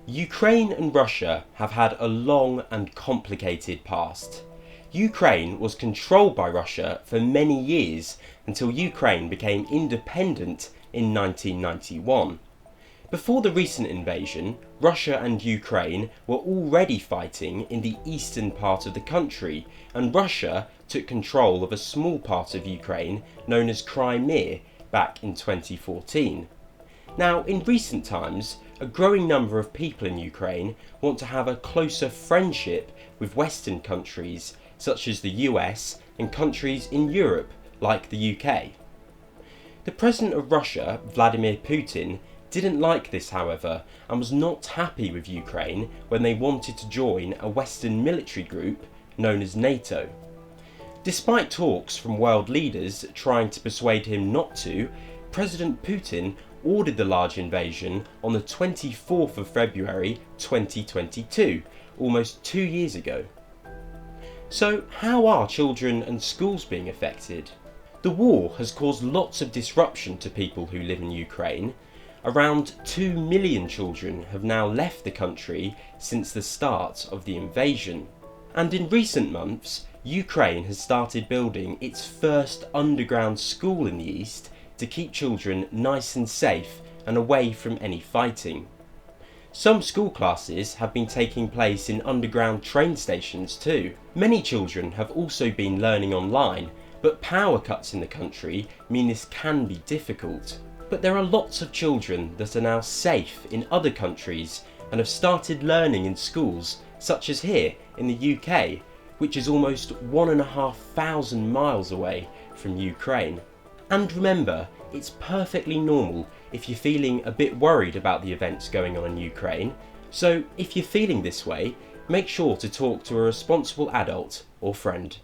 Ukraine and Russia have had a long and complicated past. Ukraine was controlled by Russia for many years until Ukraine became independent in 1991. Before the recent invasion, Russia and Ukraine were already fighting in the eastern part of the country, and Russia took control of a small part of Ukraine known as Crimea back in 2014. Now, in recent times, a growing number of people in Ukraine want to have a closer friendship with Western countries such as the US and countries in Europe like the UK. The President of Russia, Vladimir Putin, didn't like this, however, and was not happy with Ukraine when they wanted to join a Western military group known as NATO. Despite talks from world leaders trying to persuade him not to, President Putin ordered the large invasion on the 24th of February 2022, almost 2 years ago. So how are children and schools being affected? The war has caused lots of disruption to people who live in Ukraine. Around 2 million children have now left the country since the start of the invasion. And in recent months, Ukraine has started building its first underground school in the east to keep children nice and safe and away from any fighting. Some school classes have been taking place in underground train stations too. Many children have also been learning online, but power cuts in the country mean this can be difficult. But there are lots of children that are now safe in other countries and have started learning in schools such as here in the UK, which is almost 1,500 miles away from Ukraine. And remember, it's perfectly normal if you're feeling a bit worried about the events going on in Ukraine, so if you're feeling this way, make sure to talk to a responsible adult or friend.